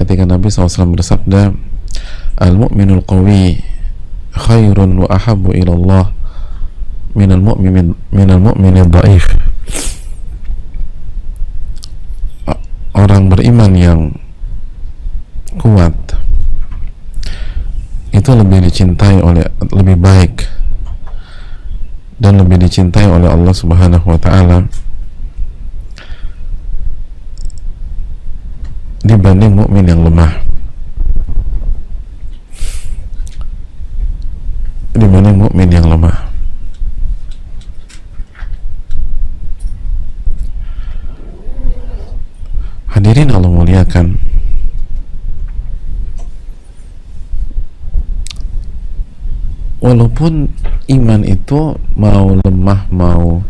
ketika Nabi SAW bersabda, al-mu'minul qawi khairun wa ahabbu ilallah minal mu'minil dhaif. Orang beriman yang kuat itu lebih baik dan lebih dicintai oleh Allah Subhanahu wa taala dibanding mukmin yang lemah. Hadirin Allah muliakan, walaupun iman itu mau lemah mau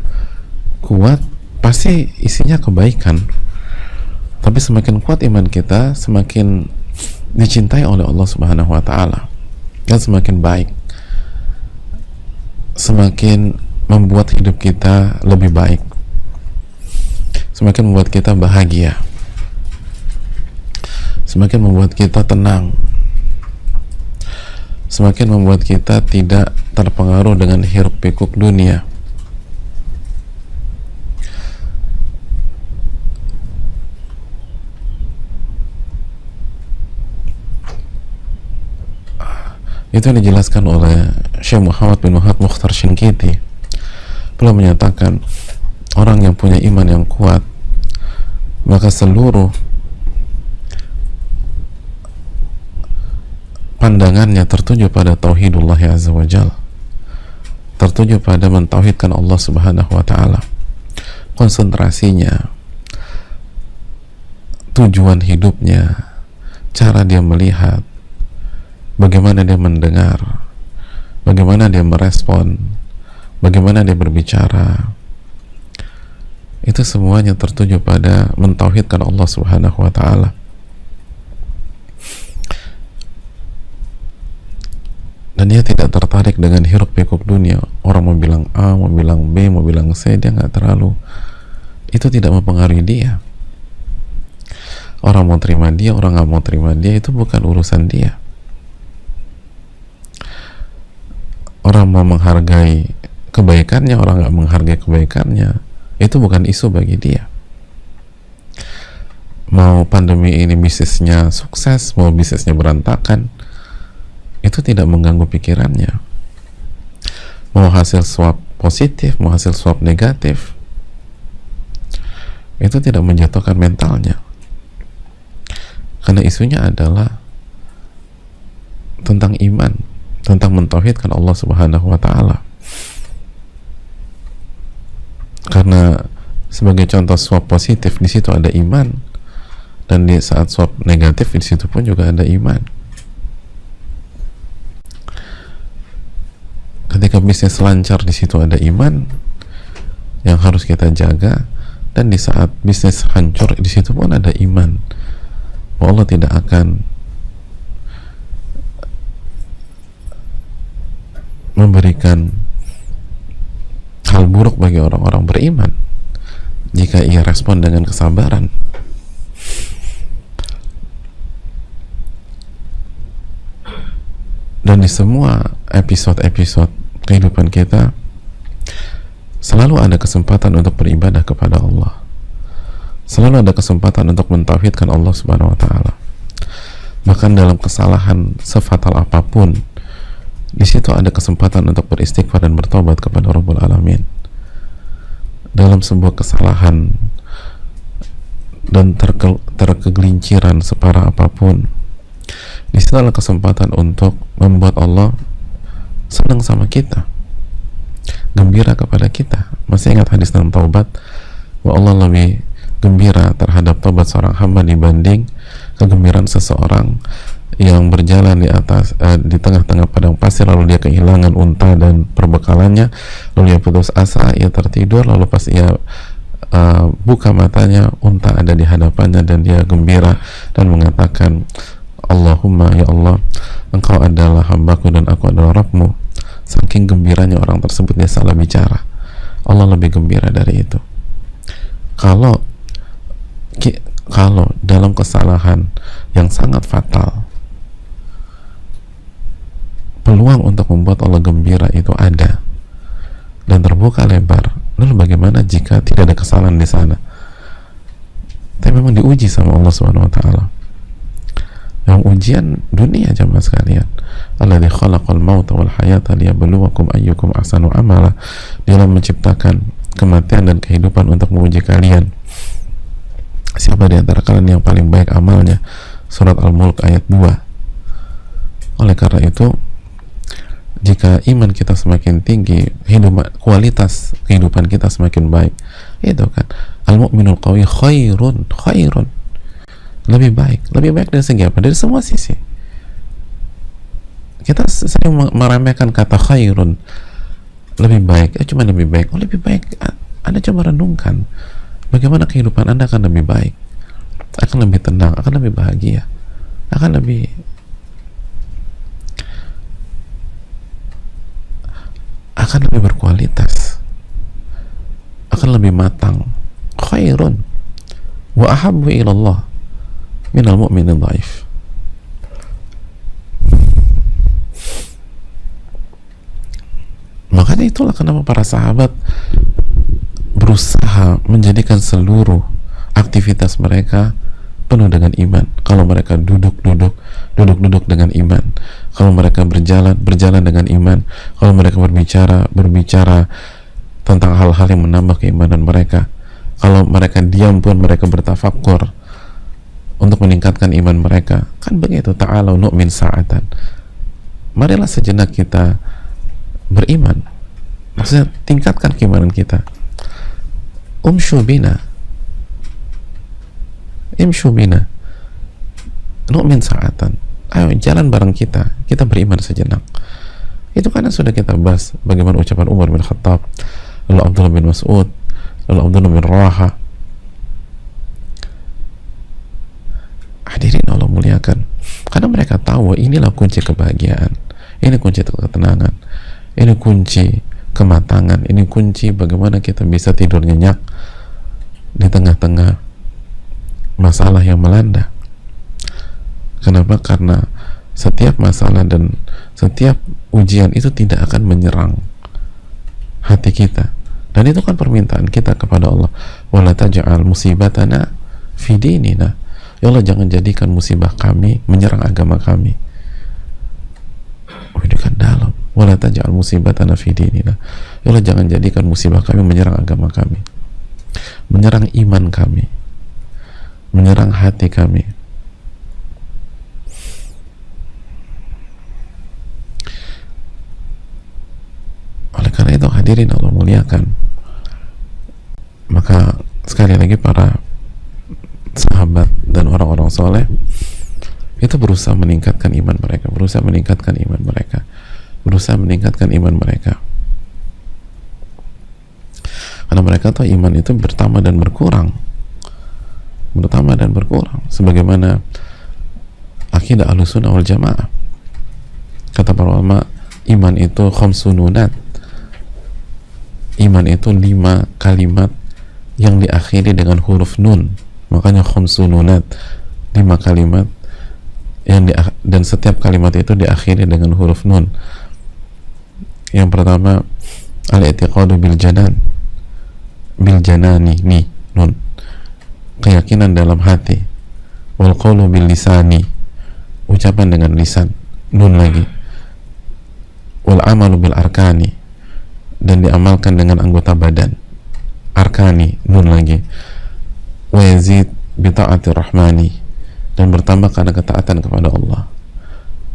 kuat pasti isinya kebaikan, tapi semakin kuat iman kita semakin dicintai oleh Allah Subhanahu wa taala dan semakin baik, semakin membuat hidup kita lebih baik, semakin membuat kita bahagia, semakin membuat kita tenang, semakin membuat kita tidak terpengaruh dengan hiruk pikuk dunia. Itu yang dijelaskan oleh Syekh Muhammad bin Wahab Mukhtar Shinkiti. Beliau menyatakan, orang yang punya iman yang kuat, maka seluruh pandangannya tertuju pada tauhidullah azza wa jalla, tertuju pada mentauhidkan Allah Subhanahu wa taala. Konsentrasinya, tujuan hidupnya, cara dia melihat, bagaimana dia mendengar, bagaimana dia merespon, bagaimana dia berbicara, itu semuanya tertuju pada mentauhidkan Allah Subhanahu wa taala. Dan dia tidak tertarik dengan hiruk pikuk dunia. Orang mau bilang A, mau bilang B, mau bilang C, dia nggak terlalu, itu tidak mempengaruhi dia. Orang mau terima dia, orang nggak mau terima dia, itu bukan urusan dia. Orang mau menghargai kebaikannya, orang nggak menghargai kebaikannya, itu bukan isu bagi dia. Mau pandemi ini bisnisnya sukses, mau bisnisnya berantakan, itu tidak mengganggu pikirannya. Mau hasil swab positif, mau hasil swab negatif, itu tidak menjatuhkan mentalnya, karena isunya adalah tentang iman, tentang mentauhidkan Allah Subhanahu wa taala. Karena sebagai contoh swab positif, di situ ada iman, dan di saat swab negatif di situ pun juga ada iman. Ketika bisnis lancar, di situ ada iman yang harus kita jaga, dan di saat bisnis hancur, di situ pun ada iman bahwa Allah tidak akan memberikan hal buruk bagi orang-orang beriman jika ia respon dengan kesabaran. Dan di semua episode-episode kehidupan kita selalu ada kesempatan untuk beribadah kepada Allah, selalu ada kesempatan untuk mentauhidkan Allah Subhanahu wa taala. Bahkan dalam kesalahan sefatal apapun, di situ ada kesempatan untuk beristighfar dan bertobat kepada Rabbul Alamin. Dalam sebuah kesalahan dan terkegelinciran separah apapun, di situ adalah kesempatan untuk membuat Allah senang sama kita, gembira kepada kita. Masih ingat hadis dalam taubat bahwa Allah lebih gembira terhadap taubat seorang hamba dibanding kegembiraan seseorang yang berjalan di tengah-tengah padang pasir, lalu dia kehilangan unta dan perbekalannya, lalu dia putus asa, ia tertidur, lalu pas ia buka matanya, unta ada di hadapannya, dan dia gembira dan mengatakan, Allahumma, ya Allah, engkau adalah hambaku dan aku adalah Rabbmu. Saking gembiranya orang tersebut, dia salah bicara. Allah lebih gembira dari itu. kalau dalam kesalahan yang sangat fatal peluang untuk membuat Allah gembira itu ada dan terbuka lebar, lalu bagaimana jika tidak ada kesalahan di sana? Tapi memang diuji sama Allah Subhanahu wa taala. Yang ujian dunia jamaah sekalian. Alladzi khalaqal mauta wal hayata liyabluwakum ayyukum ahsanu amala. Dia menciptakan kematian dan kehidupan untuk menguji kalian. Siapa di antara kalian yang paling baik amalnya? Surat Al-Mulk ayat 2. Oleh karena itu, jika iman kita semakin tinggi, kualitas kehidupan kita semakin baik. Itu kan, al-mu'minul qawi khairun lebih baik dari segi apa? Dari semua sisi. Kita sering meremehkan kata khairun, lebih baik, cuma lebih baik. Lebih baik, Anda coba renungkan bagaimana kehidupan Anda akan lebih baik, akan lebih tenang, akan lebih bahagia, akan lebih berkualitas, akan lebih matang. Khairun wa ahabbu ilallah minal mu'minin dhaif. Makanya itulah kenapa para sahabat berusaha menjadikan seluruh aktivitas mereka penuh dengan iman. Kalau mereka duduk dengan iman. Kalau mereka berjalan dengan iman. Kalau mereka berbicara tentang hal-hal yang menambah keimanan mereka. Kalau mereka diam pun mereka bertafakkur untuk meningkatkan iman mereka. Kan begitu, ta'alau nu'min sa'atan. Marilah sejenak kita beriman. Maksudnya tingkatkan keimanan kita. Imshu bina nu'min sa'atan. Ayo jalan bareng kita beriman sejenak. Itu karena sudah kita bahas bagaimana ucapan Umar bin Khattab, lalu Abdullah bin Mas'ud, lalu Abdullah bin Rawaha. Hadirin Allah muliakan, karena mereka tahu inilah kunci kebahagiaan, ini kunci ketenangan, ini kunci kematangan, ini kunci bagaimana kita bisa tidur nyenyak di tengah-tengah masalah yang melanda. Kenapa? Karena setiap masalah dan setiap ujian itu tidak akan menyerang hati kita, dan itu kan permintaan kita kepada Allah, wala taj'al musibatana fi dinina. Ya Allah, jangan jadikan musibah kami menyerang agama kami. Ini kan dalam. Wala taj'al musibatana fi dinina. Ya Allah, jangan jadikan musibah kami menyerang agama kami, menyerang iman kami, menyerang hati kami. Oleh karena itu hadirin Allah muliakan, maka sekali lagi para sahabat dan orang-orang soleh itu berusaha meningkatkan iman mereka, berusaha meningkatkan iman mereka, karena mereka tahu iman itu bertambah dan berkurang, sebagaimana akidah Ahlussunnah wal Jamaah. Kata para ulama, iman itu khamsununat, iman itu 5 kalimat yang diakhiri dengan huruf nun. Makanya khamsununat, 5 kalimat yang dan setiap kalimat itu diakhiri dengan huruf nun. Yang pertama, al-i'tiqadu bil janani, nih nun, keyakinan dalam hati. Wal qawlu bil lisani, ucapan dengan lisan, nun lagi. Wal amalu bil arkani, dan diamalkan dengan anggota badan, arkani, nun lagi. Wa yazid bi ta'ati rahmani, dan bertambah karena ketaatan kepada Allah.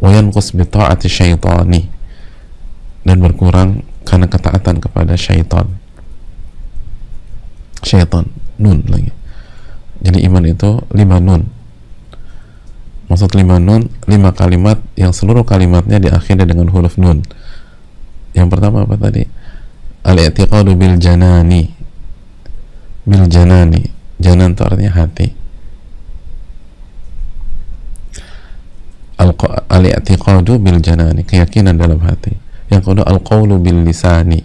Wa yanqus bi ta'ati syaitani, dan berkurang karena ketaatan kepada syaitan, nun lagi. Jadi iman itu 5 nun. Maksud 5 nun, 5 kalimat yang seluruh kalimatnya diakhiri dengan huruf nun. Yang pertama apa tadi? Al-i'tiqadu bil janani. Janan itu artinya hati. Al-i'tiqadu bil janani, keyakinan dalam hati. Yang kedua, al-qawlu bil lisani,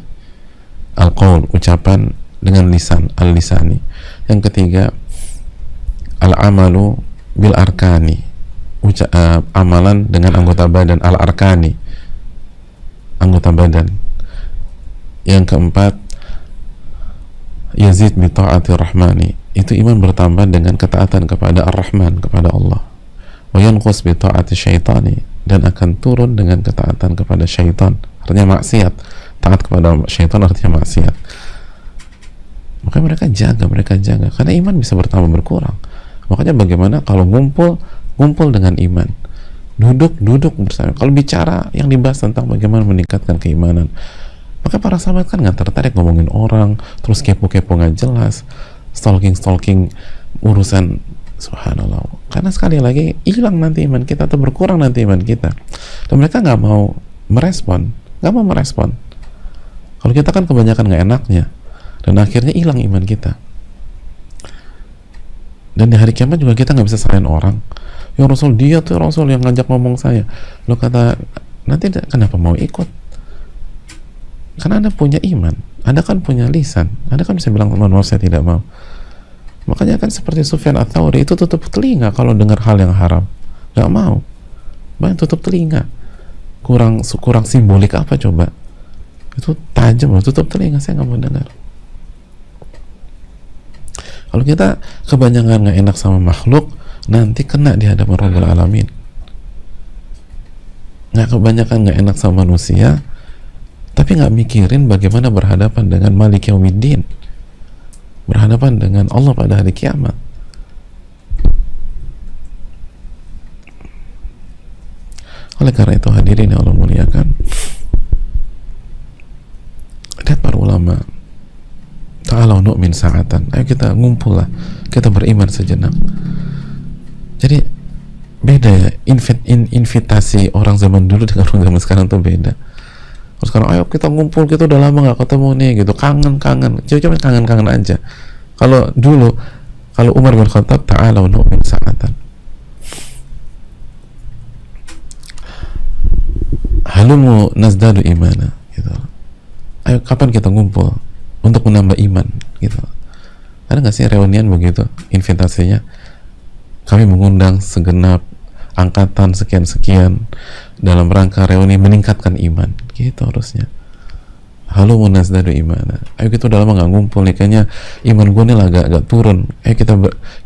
al-qawl, ucapan dengan lisan, al-lisani. Yang ketiga, al-amalu bil arkani, amalan dengan anggota badan, al arkani, anggota badan. Yang keempat, yazid bi ta'atir rahmani, itu iman bertambah dengan ketaatan kepada ar-rahman, kepada Allah. Wa yanqus bi ta'ati syaitani, dan akan turun dengan ketaatan kepada syaitan, artinya maksiat. Taat kepada syaitan artinya maksiat. Makanya mereka jaga karena iman bisa bertambah berkurang. Makanya bagaimana kalau ngumpul dengan iman, duduk bersama. Kalau bicara yang dibahas tentang bagaimana meningkatkan keimanan, maka para sahabat kan nggak tertarik ngomongin orang, terus kepo-kepo nggak jelas, stalking urusan. Subhanallah. Karena sekali lagi hilang nanti iman kita atau berkurang nanti iman kita. Dan mereka nggak mau merespon. Kalau kita kan kebanyakan nggak enaknya, dan akhirnya hilang iman kita. Dan di hari kiamat juga kita nggak bisa salahin orang. Ya Rasul, dia tuh Rasul yang ngajak ngomong saya. Lo kata, nanti kenapa mau ikut? Karena Anda punya iman, Anda kan punya lisan, Anda kan bisa bilang, maaf saya tidak mau. Makanya kan seperti Sufyan Ats-Tsauri itu tutup telinga kalau dengar hal yang haram, nggak mau. Banyak tutup telinga. Kurang simbolik apa coba? Itu tajam loh, tutup telinga, saya nggak mau dengar. Kalau kita kebanyakan nggak enak sama makhluk, nanti kena di hadapan Rabbul Alamin. Kebanyakan nggak enak sama manusia, tapi nggak mikirin bagaimana berhadapan dengan Malik Yaumiddin, berhadapan dengan Allah pada hari kiamat. Oleh karena itu hadirin yang Allah muliakan, lihat para ulama, ta'alau nu'min sa'atan, ayo kita ngumpul lah, kita beriman sejenak. Jadi beda ya, invitasi orang zaman dulu dengan orang zaman sekarang tuh beda. Terus sekarang ayo kita ngumpul, kita udah lama gak ketemu nih gitu, kangen cuma kangen aja. Kalau dulu, kalau Umar bin Khattab, ta'alau nu'min sa'atan, halumu nazdadu imana gitu. Ayo kapan kita ngumpul untuk menambah iman gitu. Ada nggak sih reunian begitu invitasinya? Kami mengundang segenap angkatan sekian dalam rangka reuni meningkatkan iman gitu harusnya. Halo munazdadu imana, ayo kita udah lama nggak ngumpul nih, kayaknya iman gue nih agak turun, ayo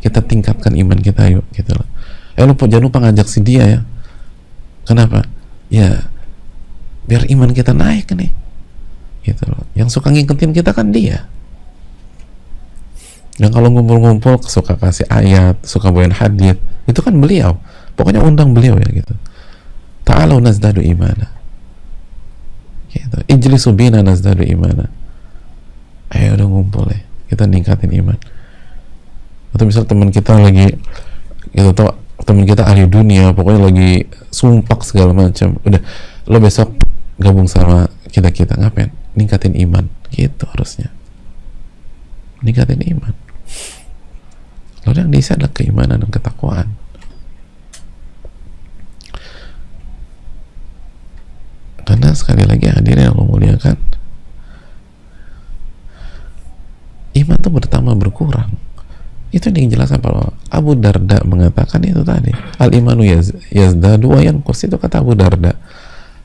kita tingkatkan iman kita yuk gitu loh. Jangan lupa ngajak si dia ya. Kenapa? Ya biar iman kita naik nih gitu loh. Yang suka ngikutin kita kan dia. Yang kalau ngumpul-ngumpul suka kasih ayat, suka bawain hadits, itu kan beliau. Pokoknya undang beliau ya gitu. Ta'alau nazdadu imana. Gitu. Ijlisu bina nazdadu imana. Ayo udah ngumpul ya, kita ningkatin iman. Atau misal teman kita lagi gitu, atau teman kita ahli dunia, pokoknya lagi sumpak segala macam. Udah, lo besok gabung sama kita ngapain? Ningkatin iman gitu harusnya, ningkatin iman. Lalu yang diisi adalah keimanan dan ketakwaan. Karena sekali lagi hadirin yang Allah muliakan, iman itu bertambah berkurang. Itu yang dijelaskan kalau Abu Darda mengatakan itu tadi, al imanu yazdadu wa yanqus, itu kata Abu Darda.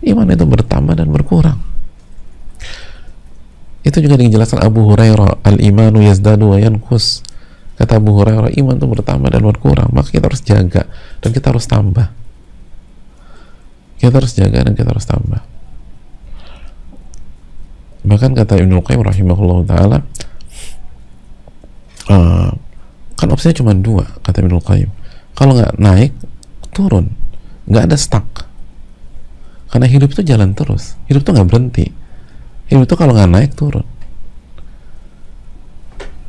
Iman itu bertambah dan berkurang. Itu juga dijelaskan Abu Hurairah, al-imanu yazdadu wa yanqus. Kata Abu Hurairah, iman itu bertambah dan berkurang. Maka kita harus jaga dan kita harus tambah. Kita harus jaga dan kita harus tambah. Bahkan kata Ibnu Qayyim rahimahullah ta'ala, kan opsinya cuma dua, kata Ibnu Qayyim. Kalau nggak naik, turun. Nggak ada stuck. Karena hidup itu jalan terus. Hidup itu nggak berhenti. Hidup itu kalau nggak naik, turun.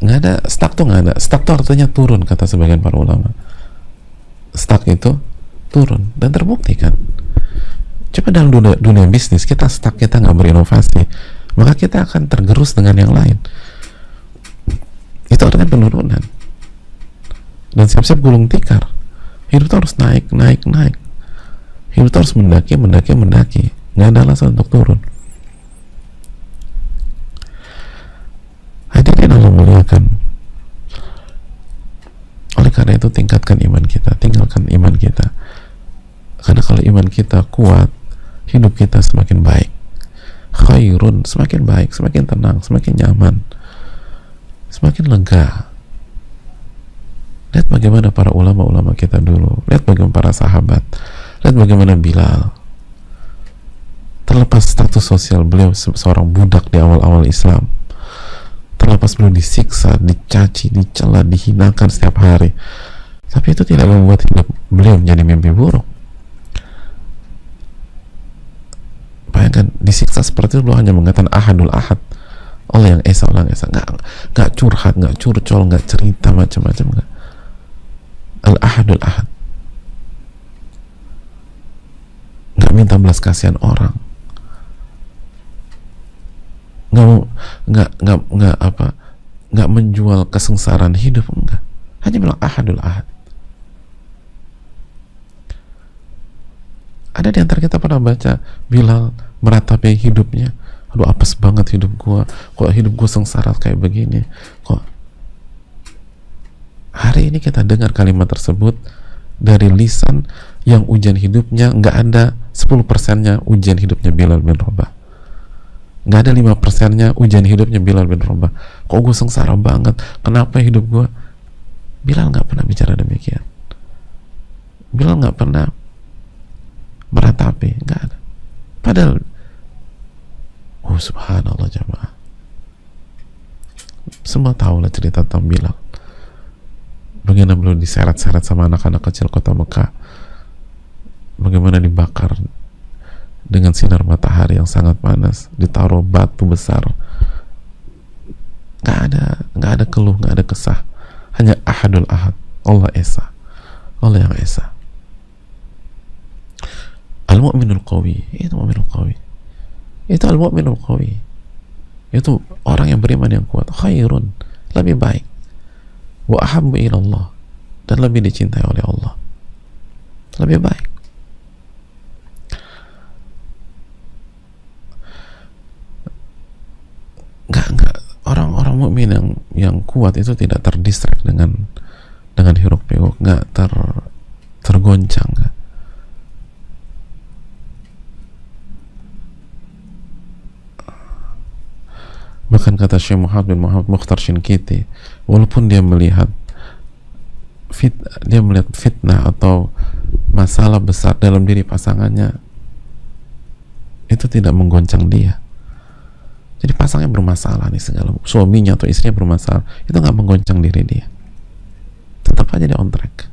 Nggak ada stuck tuh, nggak ada. Stuck tuh artinya turun, kata sebagian para ulama. Stuck itu turun dan terbukti kan. Coba dalam dunia bisnis kita stuck, kita nggak berinovasi, maka kita akan tergerus dengan yang lain. Itu artinya penurunan. Dan siap-siap gulung tikar. Hidup itu harus naik. Hidup itu harus mendaki. Nggak ada alasan untuk turun. Hadirin Allah muliakan. Oleh karena itu tingkatkan iman kita, tinggalkan iman kita. Karena kalau iman kita kuat, hidup kita semakin baik. Khairun, semakin baik, semakin tenang, semakin nyaman, semakin lega. Lihat bagaimana para ulama-ulama kita dulu, lihat bagaimana para sahabat, lihat bagaimana Bilal. Terlepas status sosial beliau seorang budak di awal-awal Islam, terlepas beliau disiksa, dicaci, dicela, dihinakan setiap hari, tapi itu tidak membuat hidup beliau menjadi mimpi buruk. Bayangkan, disiksa seperti itu beliau hanya mengatakan ahadul ahad, Allah yang esa, Allah yang esa, nggak curhat, nggak curcol, nggak cerita macam-macam, nggak. Al ahadul ahad, nggak minta belas kasihan orang, nggak menjual kesengsaraan hidup, enggak, hanya bilang ahadul ahad. Ada di antara kita pernah baca Bilal meratapi hidupnya, aduh apes banget hidup gua, kok hidup gua sengsara kayak begini, kok. Hari ini kita dengar kalimat tersebut dari lisan yang ujian hidupnya nggak ada 10%-nya ujian hidupnya Bilal bin Rabah, nggak ada 5%-nya ujian hidupnya Bilal bin Rabah. Kok gue sengsara banget, kenapa hidup gue? Bilal nggak pernah bicara demikian. Bilal nggak pernah meratapi, nggak ada. Padahal, oh subhanallah jamaah, semua tahulah cerita tentang Bilal. Bagaimana beliau diseret-seret sama anak-anak kecil kota Mekah, bagaimana dibakar dengan sinar matahari yang sangat panas, ditaruh batu besar, nggak ada keluh, nggak ada kesah, hanya ahadul ahad, Allah esa, Allah yang esa. Al-mu'minul qawi, itu mu'minul qawi, itu al-mu'minul qawi, itu orang yang beriman yang kuat. Khairun, lebih baik, wa ahabbu ilallah, dan lebih dicintai oleh Allah, lebih baik. Enggak, orang-orang mukmin yang kuat itu tidak terdistract dengan hiruk pikuk, nggak tergoncang, nggak. Bahkan kata Syekh Muhammad bin Muhammad Mukhtar Shinkiti, walaupun dia melihat fitnah atau masalah besar dalam diri pasangannya, itu tidak menggoncang dia. Jadi pasangnya bermasalah nih, segala suaminya atau istrinya bermasalah, itu nggak menggoncang diri dia, tetap aja dia on track,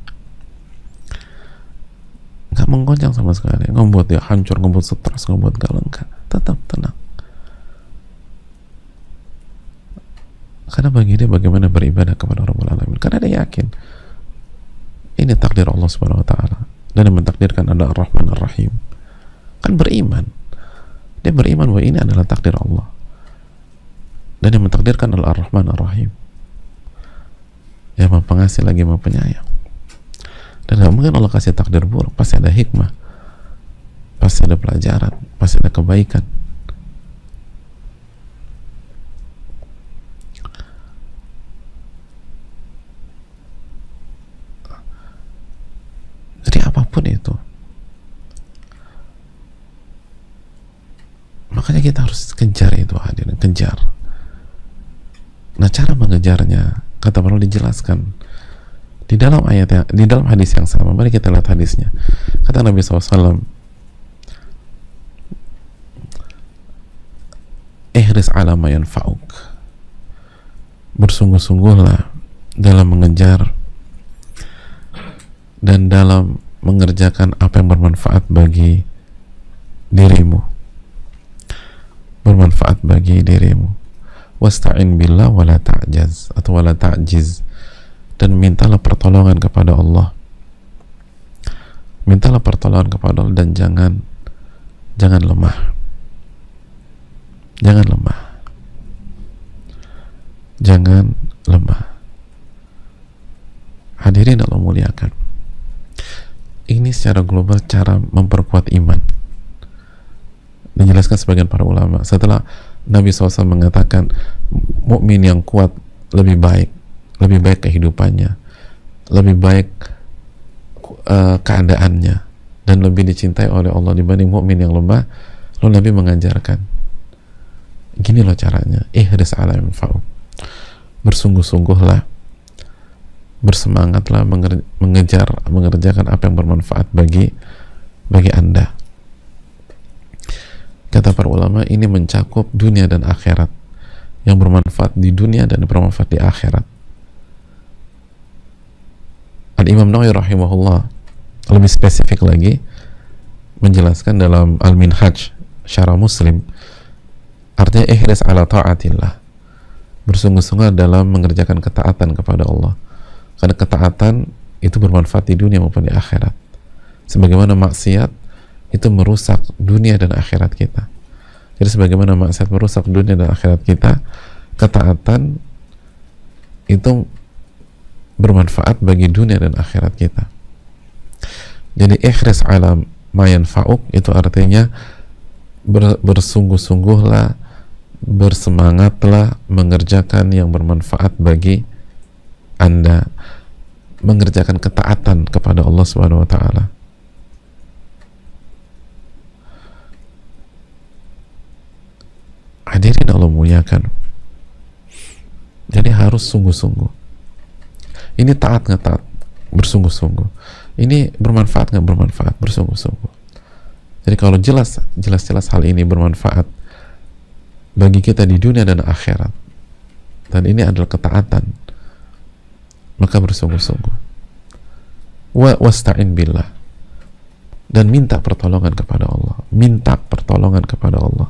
nggak menggoncang sama sekali, nggak membuat dia hancur, nggak membuat stres, nggak membuat galau, enggak, tetap tenang. Karena bagi dia bagaimana beribadah kepada Rabbul Alamin, karena dia yakin ini takdir Allah Subhanahu Wa Taala, dan yang mentakdirkan adalah Ar-Rahman Ar-Rahim. Kan beriman, dia beriman bahwa ini adalah takdir Allah, dan yang mentakdirkan adalah Ar-Rahman Ar-Rahim, yang Maha Pengasih lagi Maha Penyayang. Dan gak mungkin Allah kasih takdir buruk, pasti ada hikmah, pasti ada pelajaran, pasti ada kebaikan. Jadi apapun itu, makanya kita harus kejar itu, hadirin, kejar. Nah, cara mengejarnya, kata para ulama dijelaskan di dalam ayat di dalam hadis yang sama. Mari kita lihat hadisnya. Kata Nabi SAW, ihris ala ma yanfa'uk, bersungguh-sungguhlah dalam mengejar dan dalam mengerjakan apa yang bermanfaat bagi dirimu, bermanfaat bagi dirimu. Wasta'in billah wala ta'jaz, atau wala ta'jiz, dan mintalah pertolongan kepada Allah, mintalah pertolongan kepada Allah, dan jangan lemah, jangan lemah, jangan lemah. Hadirin Allah muliakan, ini secara global cara memperkuat iman. Dijelaskan sebagian para ulama, setelah Nabi SAW mengatakan mukmin yang kuat lebih baik kehidupannya, lebih baik keadaannya dan lebih dicintai oleh Allah dibanding mukmin yang lemah, lalu Nabi mengajarkan, gini loh caranya, ihris ala yanfa'u, bersungguh-sungguhlah, bersemangatlah mengerjakan apa yang bermanfaat bagi Anda. Kata para ulama, ini mencakup dunia dan akhirat, yang bermanfaat di dunia dan bermanfaat di akhirat. Al-Imam Nawawi rahimahullah lebih spesifik lagi menjelaskan dalam Al-Minhaj Syarah Muslim, artinya ihris ala ta'atillah, bersungguh-sungguh dalam mengerjakan ketaatan kepada Allah, karena ketaatan itu bermanfaat di dunia maupun di akhirat. Sebagaimana maksiat itu merusak dunia dan akhirat kita. Jadi sebagaimana maksiat merusak dunia dan akhirat kita, ketaatan itu bermanfaat bagi dunia dan akhirat kita. Jadi ihris ala ma yanfa'uk itu artinya bersungguh-sungguhlah, bersemangatlah mengerjakan yang bermanfaat bagi Anda, mengerjakan ketaatan kepada Allah Subhanahu wa taala. Hadirin Allah muliakan. Jadi harus sungguh-sungguh. Ini taat nggak taat? Bersungguh-sungguh. Ini bermanfaat nggak bermanfaat? Bersungguh-sungguh. Jadi kalau jelas hal ini bermanfaat bagi kita di dunia dan akhirat, dan ini adalah ketaatan, maka bersungguh-sungguh. Wasta'in billah, dan minta pertolongan kepada Allah. Minta pertolongan kepada Allah.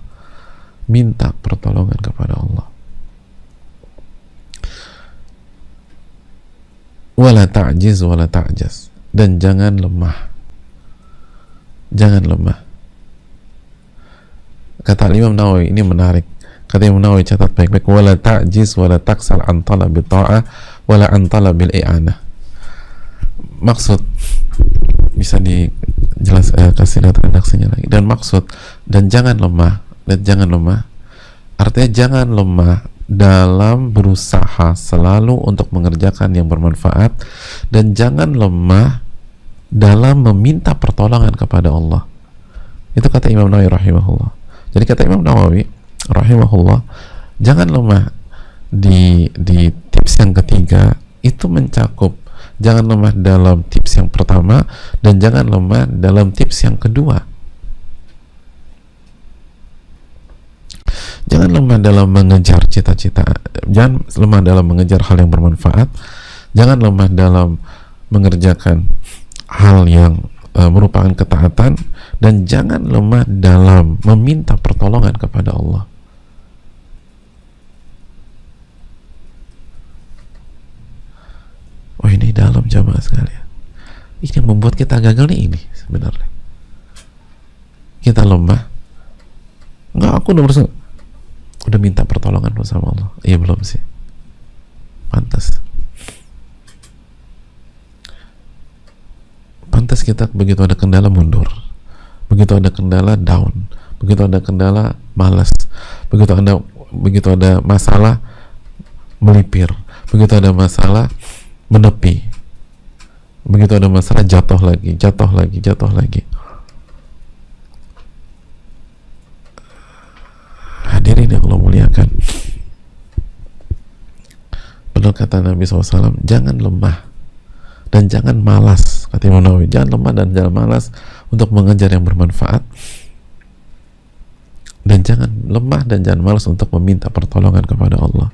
Minta pertolongan kepada Allah. Wala ta'jiz wala ta'jas, dan jangan lemah. Jangan lemah. Kata Imam Nawawi, ini menarik. Kata Imam Nawawi, catat baik-baik, wala ta'jiz wala taksal an talabil ta'ah wala an talabil i'anah. Maksud, bisa kasih lihat redaksinya lagi. Dan maksud, dan jangan lemah, artinya jangan lemah dalam berusaha selalu untuk mengerjakan yang bermanfaat, dan jangan lemah dalam meminta pertolongan kepada Allah. Itu kata Imam Nawawi rahimahullah. Jadi kata Imam Nawawi rahimahullah, jangan lemah di tips yang ketiga, itu mencakup jangan lemah dalam tips yang pertama dan jangan lemah dalam tips yang kedua. Jangan lemah dalam mengejar cita-cita, jangan lemah dalam mengejar hal yang bermanfaat, jangan lemah dalam mengerjakan hal yang merupakan ketaatan, dan jangan lemah dalam meminta pertolongan kepada Allah. Oh, ini dalam jamaah sekalian. Ini yang membuat kita gagal nih, ini sebenarnya. Kita lemah. Enggak, aku udah minta pertolongan sama Allah. Iya, belum sih. Pantas kita begitu ada kendala mundur, begitu ada kendala down, begitu ada kendala malas, begitu ada masalah melipir, begitu ada masalah menepi, begitu ada masalah jatuh lagi. Hadirin yang Allah muliakan, benar kata Nabi SAW, jangan lemah dan jangan malas. Kata Imam Nawawi, jangan lemah dan jangan malas untuk mengejar yang bermanfaat, dan jangan lemah dan jangan malas untuk meminta pertolongan kepada Allah.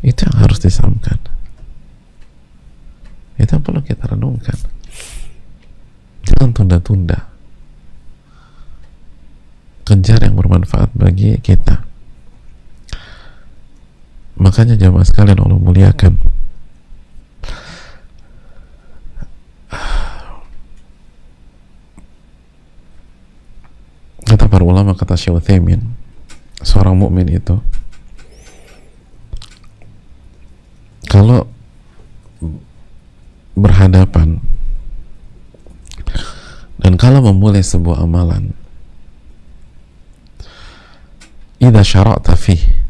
Itu yang harus disamkan, itu yang perlu kita renungkan. Jangan tunda-tunda, kejar yang bermanfaat bagi kita. Makanya jamaah sekalian Allah muliakan, kata para ulama, kata Syekh Utsaimin, seorang mukmin itu kalau berhadapan dan kalau memulai sebuah amalan, idza syara'ta fih,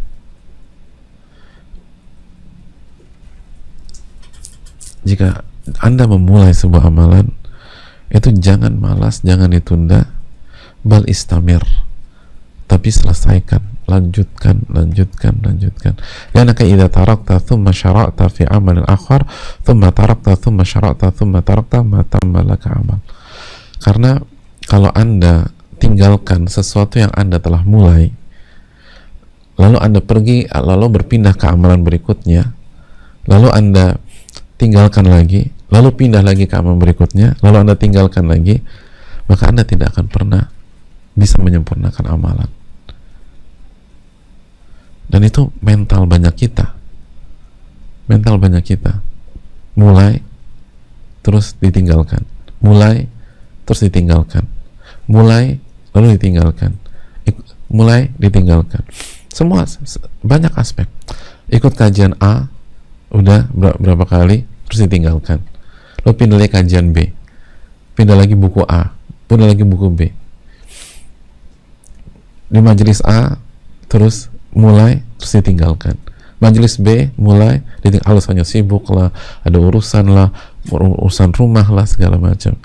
jika Anda memulai sebuah amalan, itu jangan malas, jangan ditunda, bal istamir, tapi selesaikan, lanjutkan. Li'annaka idza tarakta thumma syara'ta fi amalin akhar thumma tarakta thumma syara'ta thumma tarakta ma tamma laka amal. Karena kalau Anda tinggalkan sesuatu yang Anda telah mulai, lalu Anda pergi, lalu berpindah ke amalan berikutnya, lalu Anda tinggalkan lagi, lalu pindah lagi ke amalan berikutnya, lalu Anda tinggalkan lagi, maka Anda tidak akan pernah bisa menyempurnakan amalan. Dan itu mental banyak kita, mulai terus ditinggalkan, mulai terus ditinggalkan, mulai lalu ditinggalkan, mulai ditinggalkan, semua banyak aspek. Ikut kajian A udah berapa kali terus ditinggalkan, lalu pindah lagi kajian B, pindah lagi buku A, pindah lagi buku B, di majelis A terus mulai terus ditinggalkan, majelis B mulai ditinggalkan, alasannya sibuk lah, ada urusan lah, urusan rumah lah, segala macam.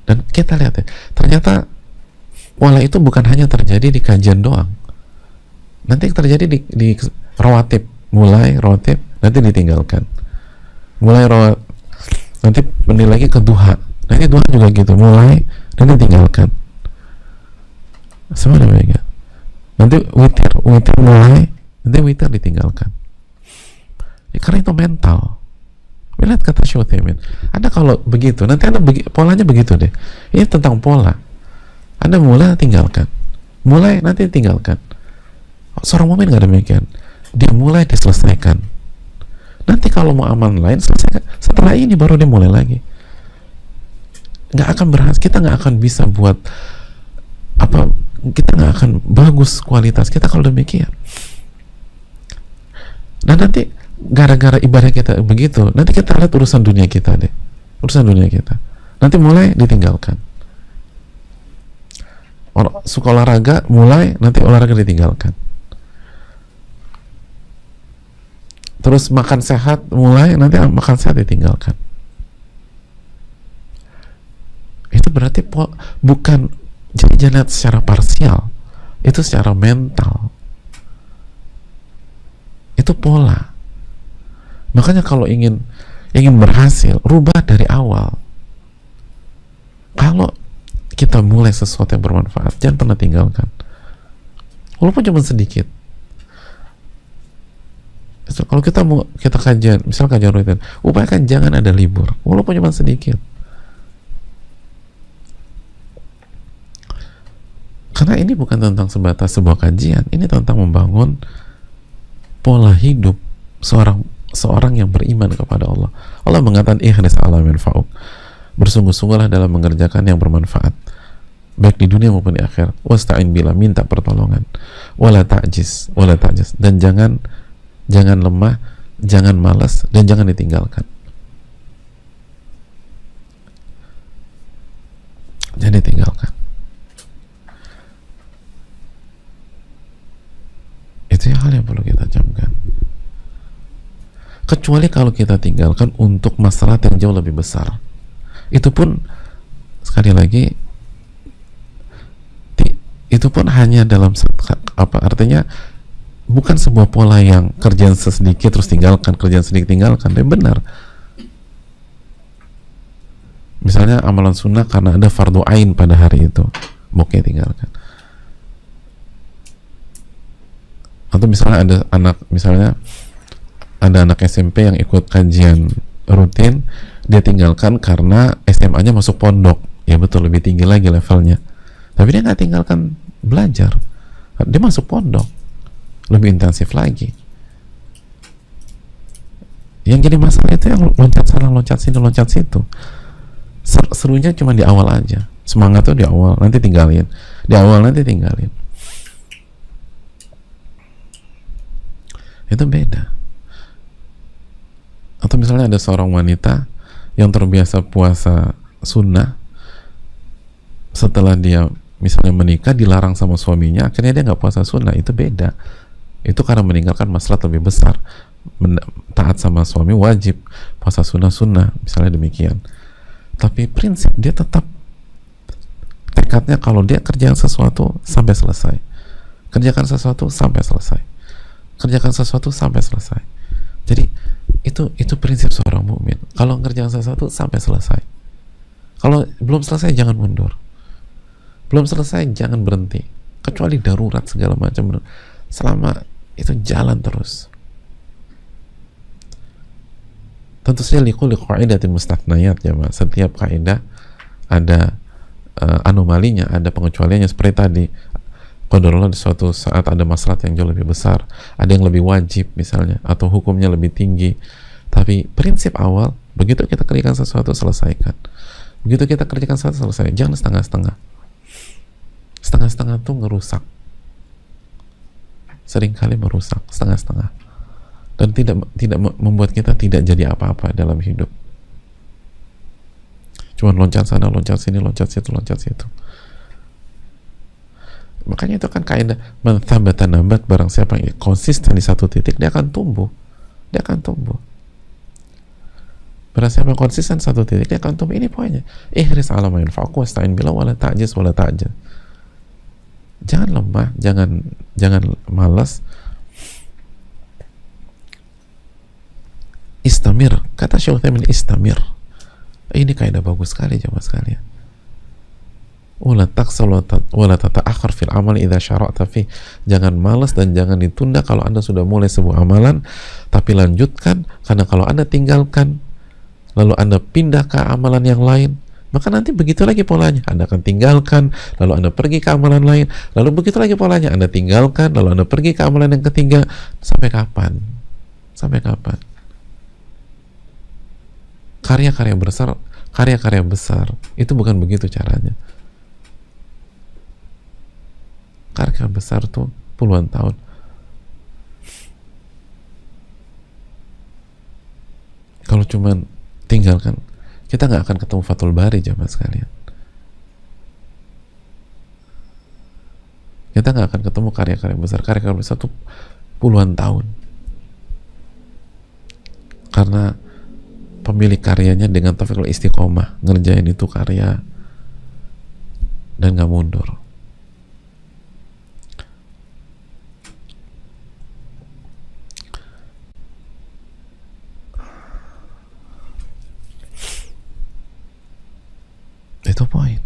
Dan kita lihat ya, ternyata pola itu bukan hanya terjadi di kajian doang, nanti terjadi di rawatib, mulai rawatib nanti ditinggalkan, mulai rawatib nanti pindah lagi ke duha, nanti duha juga gitu, mulai nanti ditinggalkan, semua demikian. Nanti witir mulai, nanti witir ditinggalkan. Ya, karena itu mental. Lihat kata Syuthaimin, Anda kalau begitu, nanti Anda polanya begitu deh. Ini tentang pola. Anda mulai tinggalkan, mulai nanti tinggalkan. Seorang mukmin nggak demikian. Dia mulai, diselesaikan. Nanti kalau mau aman lain, selesaikan. Setelah ini baru dia mulai lagi. Nggak akan berhasil. Kita nggak akan bisa buat apa. Kita nggak akan bagus kualitas kita kalau demikian. Dan nanti gara-gara ibadah kita begitu, nanti kita lihat urusan dunia kita deh, urusan dunia kita nanti mulai ditinggalkan. Suka olahraga, mulai nanti olahraga ditinggalkan. Terus makan sehat, mulai nanti makan sehat ditinggalkan. Itu berarti bukan jangan secara parsial, itu secara mental, itu pola. Makanya kalau ingin berhasil, rubah dari awal. Kalau kita mulai sesuatu yang bermanfaat, jangan pernah tinggalkan, walaupun cuma sedikit. Kalau kita kajian, misal kajian rutin, upayakan jangan ada libur, walaupun cuma sedikit. Karena ini bukan tentang sebatas sebuah kajian, ini tentang membangun pola hidup seorang yang beriman kepada Allah. Allah mengatakan ikhlas ala manfa'uk, bersungguh-sungguhlah dalam mengerjakan yang bermanfaat, baik di dunia maupun di akhirat. Wasta'in billah, minta pertolongan. Wala ta'jiz, dan jangan lemah, jangan malas, dan jangan ditinggalkan. Jangan ditinggalkan. Itu hal yang perlu kita camkan. Kecuali kalau kita tinggalkan untuk masalah yang jauh lebih besar, itu pun sekali lagi itu pun hanya dalam artinya bukan sebuah pola yang kerjaan sedikit terus tinggalkan, kerjaan sedikit tinggalkan. Tapi benar, misalnya amalan sunnah karena ada fardu ain pada hari itu, oke, tinggalkan. Atau misalnya ada anak SMP yang ikut kajian rutin, dia tinggalkan karena SMA-nya masuk pondok, ya betul, lebih tinggi lagi levelnya, tapi dia nggak tinggalkan belajar, dia masuk pondok, lebih intensif lagi. Yang jadi masalah itu yang loncat sana, loncat sini, loncat situ. Serunya cuma di awal aja, semangat tuh di awal, nanti tinggalin, di awal nanti tinggalin. Itu beda. Atau misalnya ada seorang wanita yang terbiasa puasa sunnah, setelah dia misalnya menikah dilarang sama suaminya, akhirnya dia nggak puasa sunnah. Itu beda. Itu karena meninggalkan maslahat lebih besar. taat sama suami wajib, puasa sunnah misalnya demikian. Tapi prinsip dia tetap tekadnya kalau dia kerjakan sesuatu sampai selesai, kerjakan sesuatu sampai selesai, kerjakan sesuatu sampai selesai. Jadi itu prinsip seorang mukmin. Kalau ngerjakan sesuatu sampai selesai. Kalau belum selesai jangan mundur. Belum selesai jangan berhenti. Kecuali darurat segala macam. Selama itu jalan terus. Tentu saja likulli qaidatin mustathniyat ya, Mas. Setiap kaidah ada anomalinya, ada pengecualiannya. Seperti tadi, qadarullah di suatu saat ada maslahat yang jauh lebih besar, ada yang lebih wajib misalnya, atau hukumnya lebih tinggi. Tapi prinsip awal, begitu kita kerjakan sesuatu selesaikan. Begitu kita kerjakan sesuatu selesai. Jangan setengah-setengah. Setengah-setengah tuh ngerusak. Seringkali merusak setengah-setengah. Dan tidak membuat kita tidak jadi apa-apa dalam hidup. Cuman loncat sana, loncat sini, loncat situ, loncat situ. Makanya itu kan kaidah man thabata nabat, barang siapa yang konsisten di satu titik dia akan tumbuh. Dia akan tumbuh. Barang siapa yang konsisten satu titik dia akan tumbuh. Ini poinnya. Ihris ala ma yanfa'uk wasta'in billah wala ta'jiz wala ta'jal. Jangan lemah, jangan malas. Istamir, kata Syekh Utsaimin, istamir. Ini kaidah bagus sekali jemaah sekalian. Wala taksal wala tata'akhir fil amal idza syara'ta fi. Jangan malas dan jangan ditunda kalau Anda sudah mulai sebuah amalan, tapi lanjutkan, karena kalau Anda tinggalkan lalu Anda pindah ke amalan yang lain, maka nanti begitu lagi polanya. Anda akan tinggalkan, lalu Anda pergi ke amalan lain, lalu begitu lagi polanya. Anda tinggalkan, lalu Anda pergi ke amalan yang ketiga. Sampai kapan? Sampai kapan? Karya-karya besar itu bukan begitu caranya. Karya besar tuh puluhan tahun. Kalau cuman tinggalkan, kita nggak akan ketemu Fathul Bari jamaah sekalian. Kita nggak akan ketemu karya-karya besar tuh puluhan tahun. Karena pemilik karyanya dengan taufikul istiqomah ngerjain itu karya dan nggak mundur. Itu poin.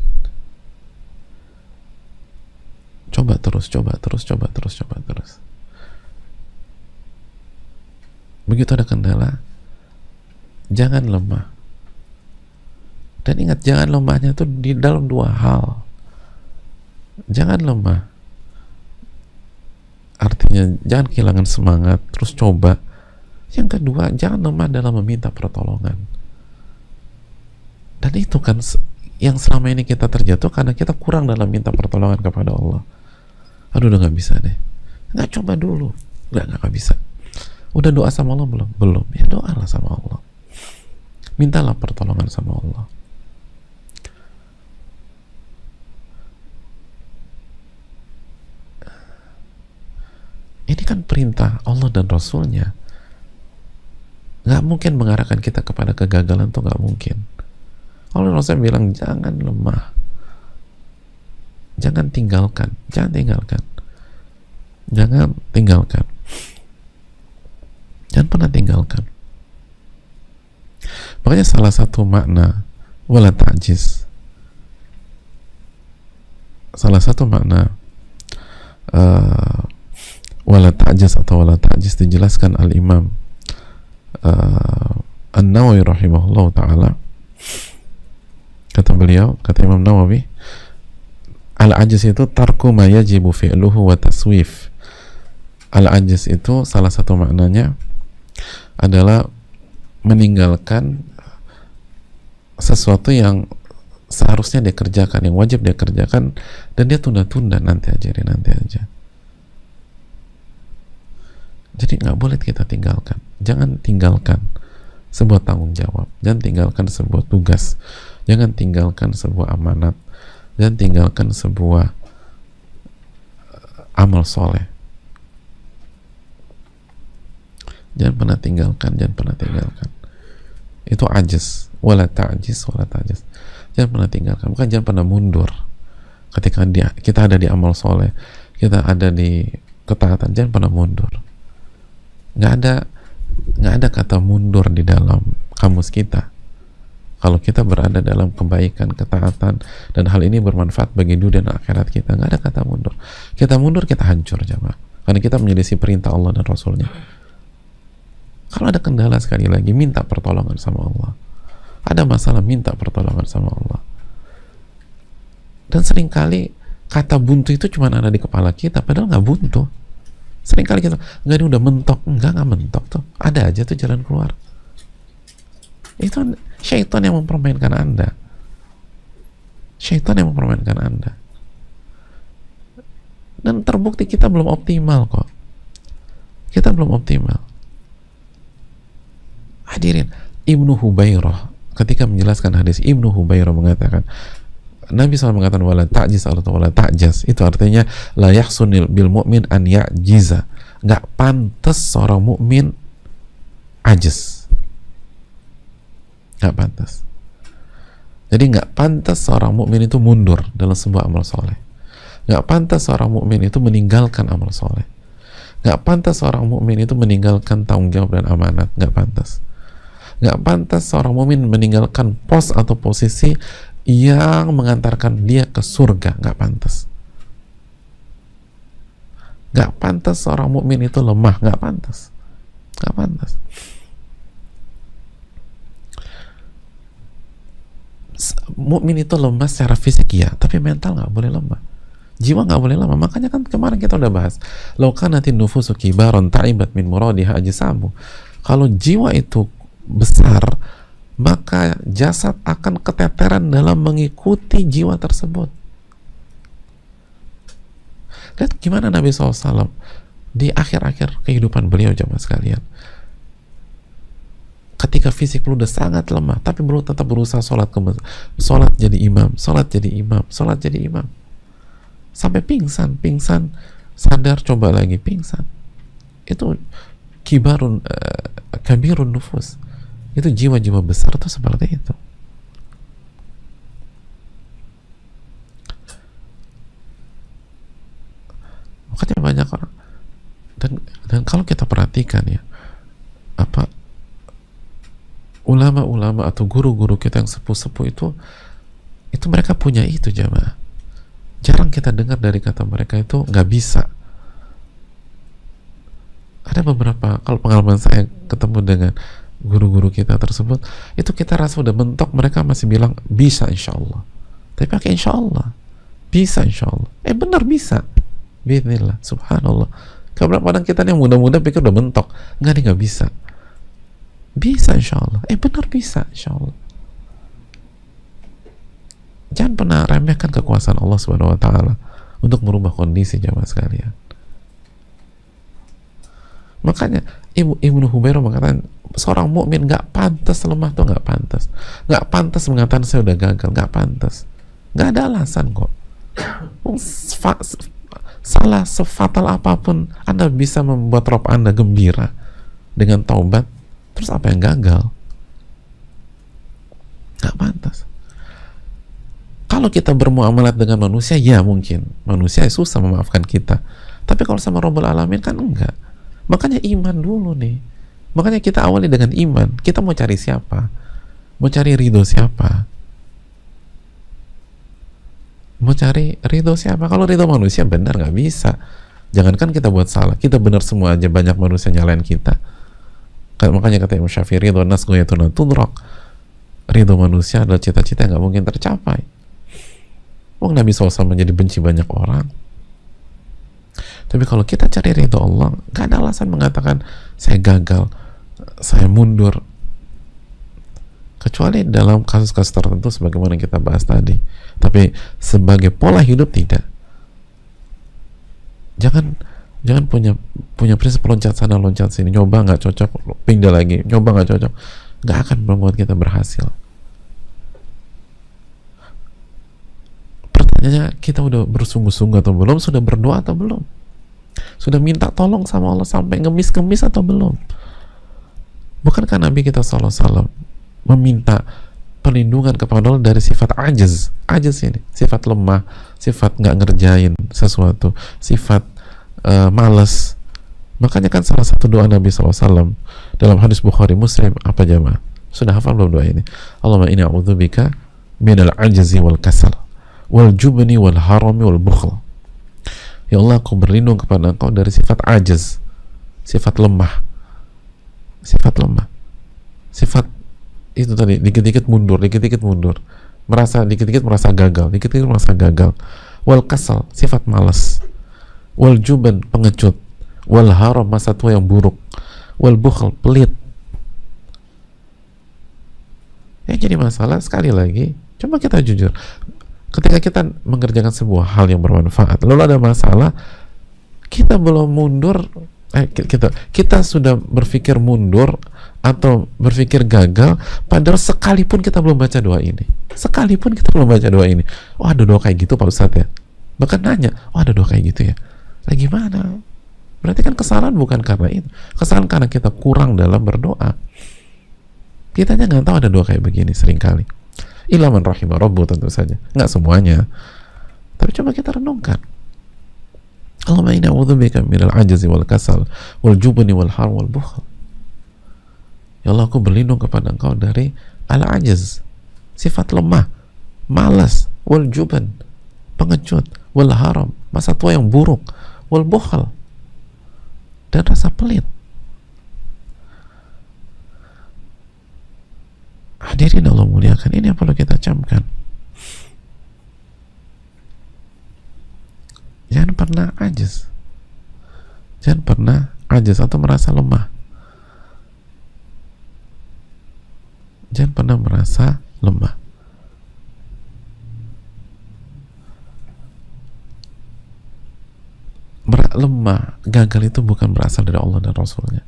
Coba terus. Begitu ada kendala, jangan lemah. Dan ingat, jangan lemahnya tuh di dalam dua hal. Jangan lemah, artinya jangan kehilangan semangat, terus coba. Yang kedua, jangan lemah dalam meminta pertolongan. Dan itu kan yang selama ini kita terjatuh karena kita kurang dalam minta pertolongan kepada Allah. Aduh, udah gak bisa deh. Nggak, coba dulu. Nggak bisa. Udah doa sama Allah belum? Belum. Ya doalah sama Allah. Mintalah pertolongan sama Allah. Ini kan perintah Allah dan Rasulnya. Nggak mungkin mengarahkan kita kepada kegagalan, tuh nggak mungkin. Allah Rasul bilang jangan lemah, jangan tinggalkan, jangan pernah tinggalkan. Makanya salah satu makna wala ta'jiz, wala ta'jiz atau wala ta'jiz dijelaskan Al-Imam An-Nawawi rahimahullah ta'ala. Kata Imam Nawawi, al-ajiz itu tarku ma yajibu fi'luhu wa taswif. Al-ajiz itu salah satu maknanya adalah meninggalkan sesuatu yang seharusnya dia kerjakan, yang wajib dia kerjakan, dan dia tunda-tunda, nanti aja. Jadi nggak boleh kita tinggalkan. Jangan tinggalkan sebuah tanggung jawab, jangan tinggalkan sebuah tugas, jangan tinggalkan sebuah amanat, jangan tinggalkan sebuah amal soleh. Jangan pernah tinggalkan, jangan pernah tinggalkan. Itu ajiz, wala ta'jiz, wala ta'jiz. Jangan pernah tinggalkan, bukan jangan pernah mundur. Ketika kita ada di amal soleh, kita ada di ketaatan, jangan pernah mundur. Nggak ada kata mundur di dalam kamus kita. Kalau kita berada dalam kebaikan, ketaatan, dan hal ini bermanfaat bagi dunia dan akhirat kita, nggak ada kata mundur. Kita mundur, kita hancur, jemaah. Karena kita menyelisih perintah Allah dan Rasulnya. Kalau ada kendala, sekali lagi, minta pertolongan sama Allah. Ada masalah, minta pertolongan sama Allah. Dan seringkali kata buntu itu cuma ada di kepala kita, padahal nggak buntu. Seringkali kita, nggak, ini udah mentok. Nggak mentok tuh. Ada aja tuh jalan keluar. Itu syaitan yang mempermainkan Anda. Syaitan yang mempermainkan Anda. Dan terbukti kita belum optimal kok. Kita belum optimal. Hadirin, Ibnu Hubairah ketika menjelaskan hadis, Ibnu Hubairah mengatakan, Nabi SAW mengatakan wala ta'jiz atau wala ta'jaz, itu artinya la yahsunil bil mu'min an ya'jiza. Nggak pantas seorang mukmin ajiz. Nggak pantas. Jadi nggak pantas seorang mukmin itu mundur dalam sebuah amal soleh. Nggak pantas seorang mukmin itu meninggalkan amal soleh. Nggak pantas seorang mukmin itu meninggalkan tanggung jawab dan amanat. Nggak pantas. Nggak pantas seorang mukmin meninggalkan pos atau posisi yang mengantarkan dia ke surga. Nggak pantas. Nggak pantas seorang mukmin itu lemah. Nggak pantas. Nggak pantas. Mukmin itu lemah secara fisik ya, tapi mental nggak boleh lemah. Jiwa nggak boleh lemah. Makanya kan kemarin kita udah bahas, lau kanatin nufusu kibaron ta'ibat min muradiha ajsamu. Kalau jiwa itu besar, maka jasad akan keteteran dalam mengikuti jiwa tersebut. Lihat gimana Nabi SAW di akhir-akhir kehidupan beliau, jemaah sekalian. Ketika fisik beliau udah sangat lemah, tapi beliau tetap berusaha sholat jadi imam, sholat jadi imam, sholat jadi imam. Sampai pingsan, sadar, coba lagi, pingsan. Itu kabirun nufus. Itu jiwa-jiwa besar tuh seperti itu. Makanya banyak orang, dan kalau kita perhatikan ya, ulama-ulama atau guru-guru kita yang sepuh-sepuh itu mereka punya itu, jamaah. Jarang kita dengar dari kata mereka itu nggak bisa. Ada beberapa, kalau pengalaman saya ketemu dengan guru-guru kita tersebut, itu kita rasa udah mentok, mereka masih bilang bisa insya Allah. Tapi pakai insya Allah, bisa insya Allah. Benar bisa, bismillah, subhanallah. Kadang kita yang muda-muda pikir udah mentok, nggak bisa. Bisa insya Allah. Benar bisa insya Allah. Jangan pernah remehkan kekuasaan Allah Subhanahu wa Ta'ala untuk merubah kondisi, jamaah sekalian. Makanya Ibnu Hubairah mengatakan seorang mukmin nggak pantas lemah tuh, nggak pantas. Nggak pantas mengatakan saya udah gagal, nggak pantas. Nggak ada alasan kok. Salah sefatal apapun, Anda bisa membuat Rob Anda gembira dengan taubat. Terus apa yang gagal? Nggak pantas. Kalau kita bermuamalat dengan manusia, ya mungkin manusia susah memaafkan kita. Tapi kalau sama Rabbul Alamin kan enggak. Makanya iman dulu nih. Makanya kita awali dengan iman. Kita mau cari siapa? Mau cari ridho siapa? Mau cari ridho siapa? Kalau ridho manusia benar nggak bisa. Jangankan kita buat salah, kita benar semua aja, banyak manusia nyalain kita. Makanya kata Imam Syafi'i, ridho nas ghayatun tudrak. Ridho manusia adalah cita-cita yang nggak mungkin tercapai. Wong Nabi SAW menjadi benci banyak orang. Tapi kalau kita cari ridho Allah, gak ada alasan mengatakan saya gagal, saya mundur, kecuali dalam kasus-kasus tertentu sebagaimana kita bahas tadi. Tapi sebagai pola hidup tidak. Jangan punya prinsip loncat sana loncat sini, nyoba nggak cocok pindah lagi, nyoba nggak cocok, nggak akan membuat kita berhasil. Pertanyaannya, kita udah bersungguh-sungguh atau belum? Sudah berdoa atau belum? Sudah minta tolong sama Allah sampai ngemis-ngemis atau belum? Bukankah Nabi kita SAW meminta perlindungan kepada Allah dari sifat ajiz ini, sifat lemah, sifat nggak ngerjain sesuatu, sifat malas. Makanya kan salah satu doa Nabi SAW dalam hadis Bukhari Muslim, apa jamaah? Sudah hafal belum doa ini? Allahumma inni a'udzubika minal ajzi wal kasal wal jubni wal harami wal bukhl. Ya Allah, aku berlindung kepada Engkau dari sifat ajiz, sifat lemah, sifat itu tadi, dikit-dikit mundur, dikit-dikit merasa gagal, wal kasal, sifat malas, wal juban, pengecut, wal haram, masa tua yang buruk, wal bukhl, pelit. Yang jadi masalah, sekali lagi, coba kita jujur, ketika kita mengerjakan sebuah hal yang bermanfaat, lalu ada masalah, kita belum mundur, kita sudah berpikir mundur atau berpikir gagal, padahal sekalipun kita belum baca doa ini, oh ada doa kayak gitu Pak Ustadz ya, bahkan nanya, oh ada doa kayak gitu ya, nah gimana? Berarti kan kesalahan bukan karena itu, kesalahan karena kita kurang dalam berdoa. Kita aja nggak tahu ada doa kayak begini seringkali. Illa man rahimah rabbu, tentu saja, nggak semuanya, tapi coba kita renungkan. Allahumma inni a'udzubika minal ajzi wal kasal wal jubni wal haram wal bukhl. Ya Allah, aku berlindung kepada Engkau dari al-ajz, sifat lemah, malas, wal juban, pengecut, wal haram, masa tua yang buruk, wal bukhl, dan rasa pelit. Hadirin Allah muliakan, ini yang perlu kita camkan. Jangan pernah ajaz atau merasa lemah. Jangan pernah merasa lemah. Lemah, gagal itu bukan berasal dari Allah dan Rasulnya.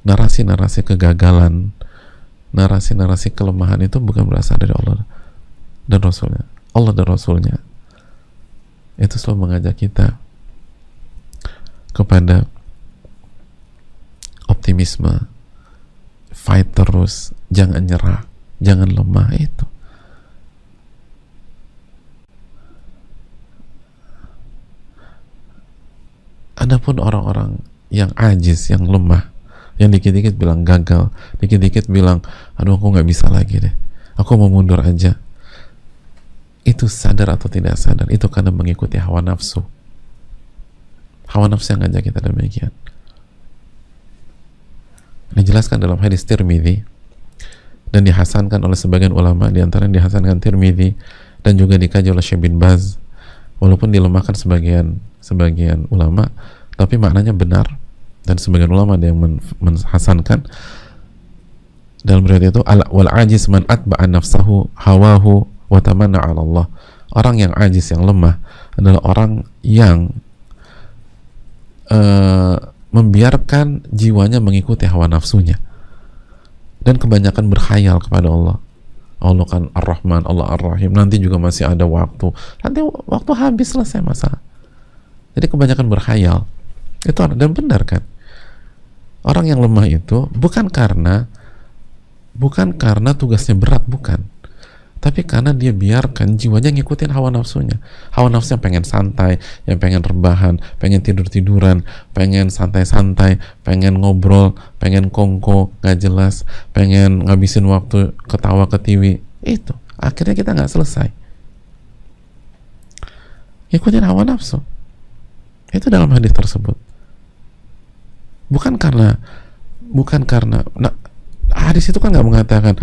Narasi-narasi kegagalan, narasi-narasi kelemahan itu bukan berasal dari Allah dan Rasulnya. Allah dan Rasulnya itu selalu mengajak kita kepada optimisme, fight terus, jangan nyerah, jangan lemah. Itu adapun orang-orang yang ajiz, yang lemah, yang dikit-dikit bilang gagal, dikit-dikit bilang aduh aku nggak bisa lagi deh, aku mau mundur aja, itu sadar atau tidak sadar, itu karena mengikuti hawa nafsu yang ngajak kita demikian. Dijelaskan dalam hadis Tirmidzi dan dihasankan oleh sebagian ulama, diantaranya dihasankan Tirmidzi dan juga dikaji oleh Syekh bin Baz, walaupun dilemahkan sebagian ulama, tapi maknanya benar, dan sebagian ulama ada yang menghasankan dalam riwayat itu, wal ajiz man atba'a nafsahu hawahu wa tamanna 'ala Allah. Orang yang ajiz, yang lemah adalah orang yang membiarkan jiwanya mengikuti hawa nafsunya dan kebanyakan berkhayal kepada Allah. Allah kan Ar-Rahman, Allah Ar-Rahim, nanti juga masih ada waktu, nanti waktu habis, selesai masalah. Jadi kebanyakan berkhayal itu, dan benar kan, orang yang lemah itu bukan karena tugasnya berat, bukan, tapi karena dia biarkan jiwanya ngikutin hawa nafsunya. Hawa nafsunya pengen santai, yang pengen rebahan, pengen tidur-tiduran, pengen santai-santai, pengen ngobrol, pengen kongko nggak jelas, pengen ngabisin waktu ketawa ketiwi. Itu akhirnya kita nggak selesai, ngikutin hawa nafsu. Itu dalam hadis tersebut. Bukan karena nah, hadis itu kan nggak mengatakan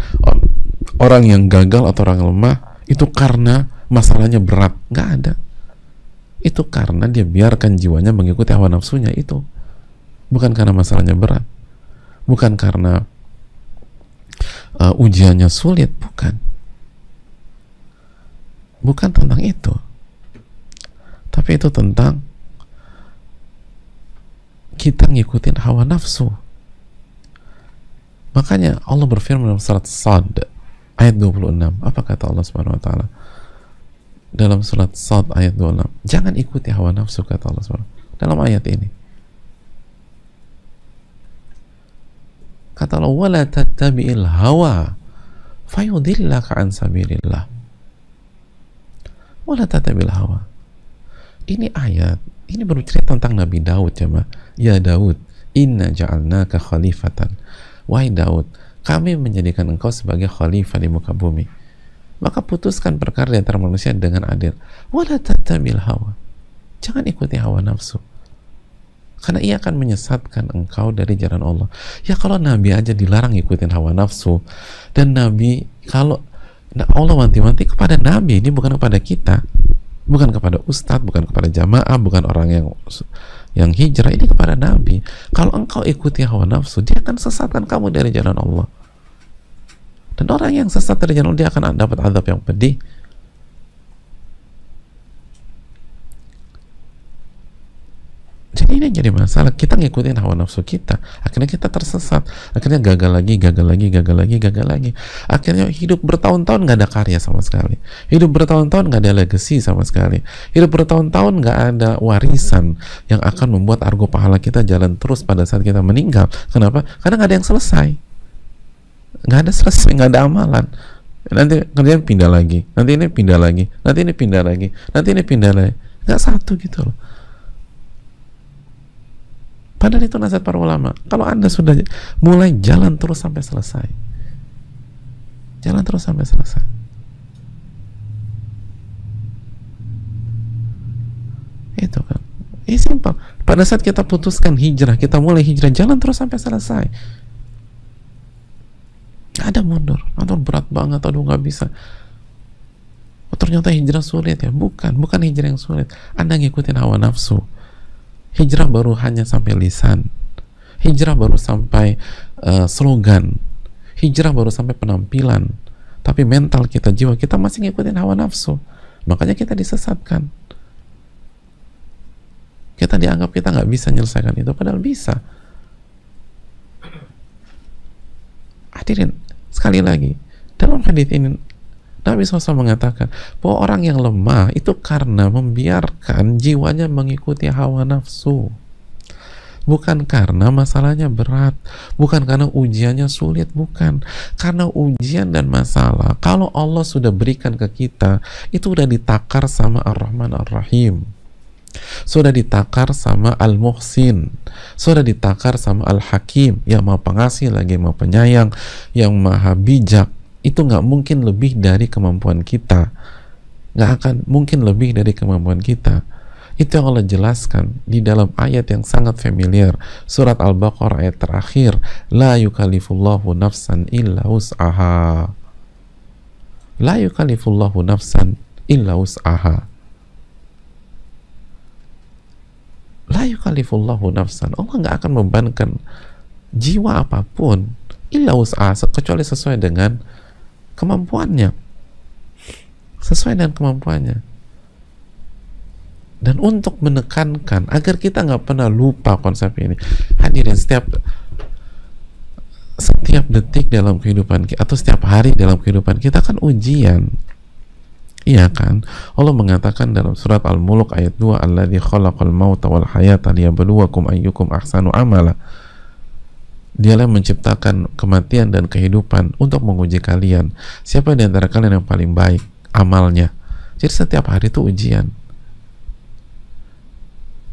orang yang gagal atau orang lemah itu karena masalahnya berat, nggak ada. Itu karena dia biarkan jiwanya mengikuti hawa nafsunya. Itu bukan karena masalahnya berat, bukan karena ujiannya sulit, bukan tentang itu, tapi itu tentang kita ngikutin hawa nafsu. Makanya Allah berfirman dalam surat Sad ayat 26. Apa kata Allah Subhanahu wa taala? Dalam surat Sad ayat 26. Jangan ikuti hawa nafsu, kata Allah Subhanahu dalam ayat ini. Kata Allah, wala tattabi'il hawa fayudillaka an sabilillah. Wala tattabi'il hawa. Ini ayat, ini bercerita tentang Nabi Daud, jemaah. Ya Daud, inna ja'alnaka khalifatan. Wahai Daud, kami menjadikan engkau sebagai khalifah di muka bumi. Maka putuskan perkara di antara manusia dengan adil. Wala tattabi'il hawa. Jangan ikuti hawa nafsu. Karena ia akan menyesatkan engkau dari jalan Allah. Ya kalau Nabi aja dilarang ikutin hawa nafsu, dan Nabi, kalau Allah wanti-wanti kepada Nabi, ini bukan kepada kita, bukan kepada ustadz, bukan kepada jamaah, bukan orang yang hijrah, ini kepada Nabi. Kalau engkau ikuti hawa nafsu, dia akan sesatkan kamu dari jalan Allah. Dan orang yang sesat dari jalan Allah, dia akan dapat azab yang pedih. Jadi ini jadi masalah, kita ngikutin hawa nafsu kita, akhirnya kita tersesat, akhirnya gagal lagi. Akhirnya hidup bertahun-tahun nggak ada karya sama sekali, hidup bertahun-tahun nggak ada legacy sama sekali, hidup bertahun-tahun nggak ada warisan yang akan membuat argo pahala kita jalan terus pada saat kita meninggal. Kenapa? Karena nggak ada yang selesai, nggak ada amalan. Nanti kerjaan pindah lagi, nanti ini pindah lagi, nanti ini pindah lagi, nanti ini pindah lagi, nggak satu gitu loh. Padahal itu nasihat para ulama. Kalau Anda sudah mulai, jalan terus sampai selesai. Jalan terus sampai selesai. Itu kan. Ini simpel. Pada saat kita putuskan hijrah, kita mulai hijrah, jalan terus sampai selesai. Gak ada mundur. Atau berat banget, aduh gak bisa. Oh, ternyata hijrah sulit ya. Bukan hijrah yang sulit. Anda ngikutin hawa nafsu. Hijrah baru hanya sampai lisan, hijrah baru sampai slogan, hijrah baru sampai penampilan, tapi mental kita, jiwa kita masih ngikutin hawa nafsu. Makanya kita disesatkan, kita dianggap kita nggak bisa menyelesaikan itu, padahal bisa. Hadirin, sekali lagi, dalam hadits ini Nabi SAW mengatakan bahwa orang yang lemah itu karena membiarkan jiwanya mengikuti hawa nafsu, bukan karena masalahnya berat, bukan karena ujiannya sulit, bukan karena ujian dan masalah. Kalau Allah sudah berikan ke kita, itu sudah ditakar sama Ar-Rahman Ar-Rahim, sudah ditakar sama Al-Muhsin, sudah ditakar sama Al-Hakim, yang maha pengasih lagi maha penyayang, yang maha bijak. Itu nggak mungkin lebih dari kemampuan kita, nggak akan mungkin lebih dari kemampuan kita. Itu yang Allah jelaskan di dalam ayat yang sangat familiar, surat Al-Baqarah ayat terakhir, la yukallifullahu nafsan illa wus'aha, la yukallifullahu nafsan illa wus'aha, la yukallifullahu nafsan. Allah nggak akan membebankan jiwa apapun illa wus'aha, kecuali sesuai dengan kemampuannya, sesuai dengan kemampuannya. Dan untuk menekankan agar kita nggak pernah lupa konsep ini, hadirin, setiap detik dalam kehidupan kita, atau setiap hari dalam kehidupan kita kan ujian, iya kan? Allah mengatakan dalam surat Al-Mulk ayat 2, alladzi khalaqal mauta wal hayata liyabluwakum ayyukum ahsanu amala. Dialah yang menciptakan kematian dan kehidupan untuk menguji kalian, siapa di antara kalian yang paling baik amalnya. Jadi setiap hari itu ujian.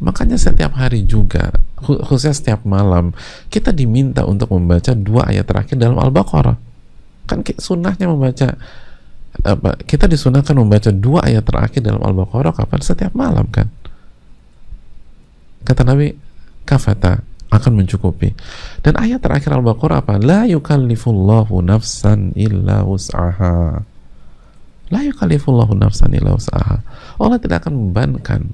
Makanya setiap hari juga, khususnya setiap malam, kita diminta untuk membaca 2 ayat terakhir dalam Al-Baqarah. Kan sunnahnya membaca, kita disunahkan membaca 2 ayat terakhir dalam Al-Baqarah kapan? Setiap malam kan. Kata Nabi, kafata, akan mencukupi. Dan ayat terakhir Al-Baqarah apa? La yukallifullahu nafsan illa wus'aha. La yukallifullahu nafsan illa wus'aha. Allah tidak akan membebankan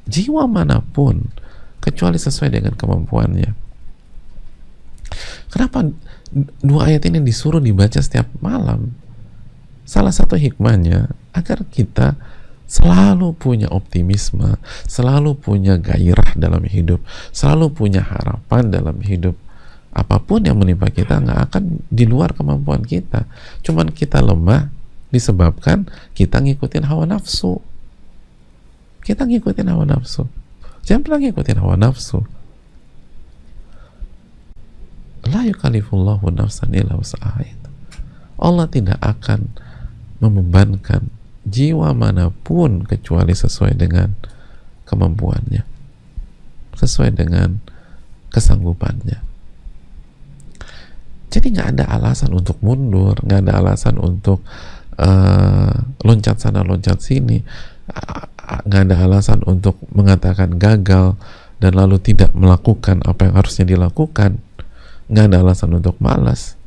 jiwa manapun kecuali sesuai dengan kemampuannya. Kenapa 2 ayat ini disuruh dibaca setiap malam? Salah satu hikmahnya agar kita selalu punya optimisme, selalu punya gairah dalam hidup, selalu punya harapan dalam hidup. Apapun yang menimpa kita nggak akan di luar kemampuan kita. Cuman kita lemah disebabkan kita ngikutin hawa nafsu. Kita ngikutin hawa nafsu. Jangan pernah ngikutin hawa nafsu. La yukallifullahu nafsan illa wus'aha. Allah tidak akan membebankan jiwa manapun kecuali sesuai dengan kemampuannya, sesuai dengan kesanggupannya. Jadi nggak ada alasan untuk mundur, nggak ada alasan untuk loncat sana loncat sini, nggak ada alasan untuk mengatakan gagal dan lalu tidak melakukan apa yang harusnya dilakukan, nggak ada alasan untuk malas.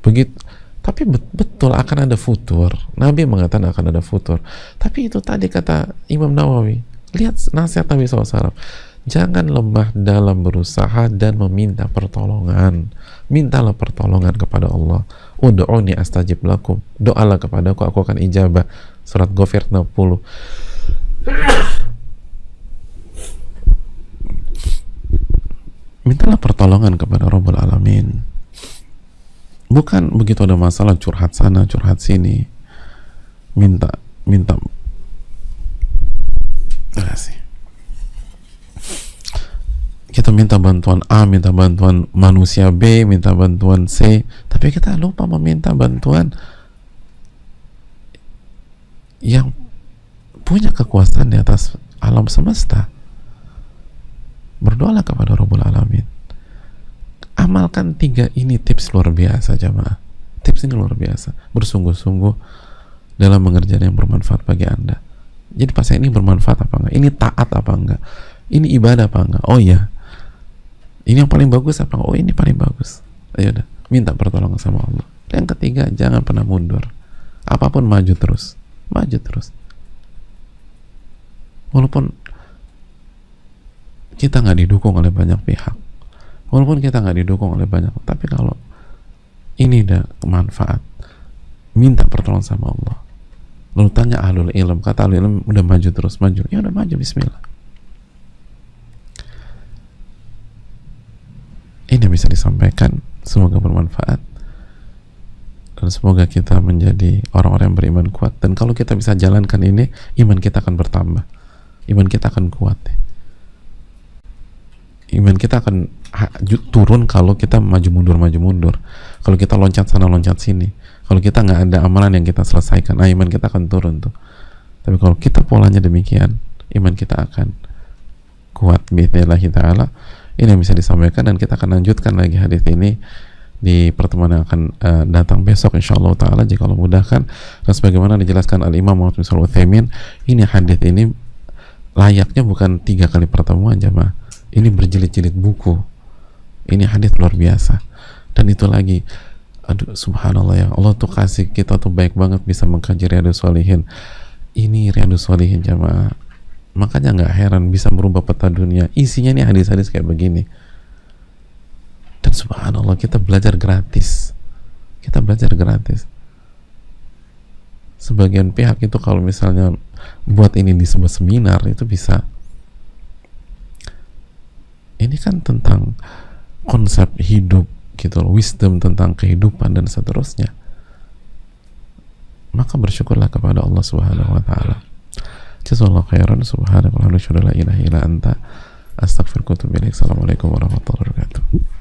Begitu. Tapi betul akan ada futur. Nabi mengatakan akan ada futur. Tapi itu tadi kata Imam Nawawi. Lihat nasihat Nabi SAW. Jangan lemah dalam berusaha dan meminta pertolongan. Mintalah pertolongan kepada Allah. Ud'uni astajib lakum. Doalah kepadaku, aku akan ijabah. Surat Ghafir 60. Mintalah pertolongan kepada Rabbul Alamin. Bukan begitu ada masalah curhat sana curhat sini, minta kita minta bantuan A, minta bantuan manusia B, minta bantuan C, tapi kita lupa meminta bantuan yang punya kekuasaan di atas alam semesta. Berdoalah kepada Rabbul Alamin. Amalkan 3 ini, tips luar biasa jamaah. Tips ini luar biasa. Bersungguh-sungguh dalam mengerjakan yang bermanfaat bagi Anda. Jadi pas ini bermanfaat apa enggak? Ini taat apa enggak? Ini ibadah apa enggak? Oh iya. Ini yang paling bagus apa enggak? Oh ini paling bagus. Ayo udah, minta pertolongan sama Allah. Yang ketiga, jangan pernah mundur. Apapun maju terus. Maju terus. Walaupun kita nggak didukung oleh banyak pihak, walaupun kita nggak didukung oleh banyak, tapi kalau ini udah manfaat, minta pertolongan sama Allah. Lalu tanya ahlul ilm, kata ahlul ilm udah maju terus, maju, ya udah maju, bismillah. Ini bisa disampaikan, semoga bermanfaat dan semoga kita menjadi orang-orang yang beriman kuat. Dan kalau kita bisa jalankan ini, iman kita akan bertambah, iman kita akan kuat, iman kita akan turun kalau kita maju mundur, kalau kita loncat sana loncat sini, kalau kita nggak ada amalan yang kita selesaikan, iman kita akan turun tuh. Tapi kalau kita polanya demikian, iman kita akan kuat bi'idznillah ta'ala. Ini yang bisa disampaikan, dan kita akan lanjutkan lagi hadis ini di pertemuan yang akan datang besok insyaallah ta'ala, jika Allah mudahkan. Dan sebagaimana dijelaskan Al-Imam Muhammad bin Shalih Al-Utsaimin, ini hadis ini layaknya bukan 3 kali pertemuan jamaah, ini berjilid-jilid buku. Ini hadis luar biasa. Dan itu lagi, aduh subhanallah ya, Allah tuh kasih kita tuh baik banget bisa mengkaji Riyadhus Shalihin. Ini Riyadhus Shalihin jamaah, makanya nggak heran bisa merubah peta dunia. Isinya nih hadis-hadis kayak begini. Dan subhanallah kita belajar gratis. Kita belajar gratis. Sebagian pihak itu kalau misalnya buat ini di sebuah seminar itu bisa. Ini kan tentang konsep hidup gitu loh, wisdom tentang kehidupan dan seterusnya. Maka bersyukurlah kepada Allah Subhanahu wa taala. Jazakallahu khairan. Subhanakallahumma wa bihamdika, la ilaha illa anta, astaghfiruka wa atubu ilaik. Assalamualaikum warahmatullahi wabarakatuh.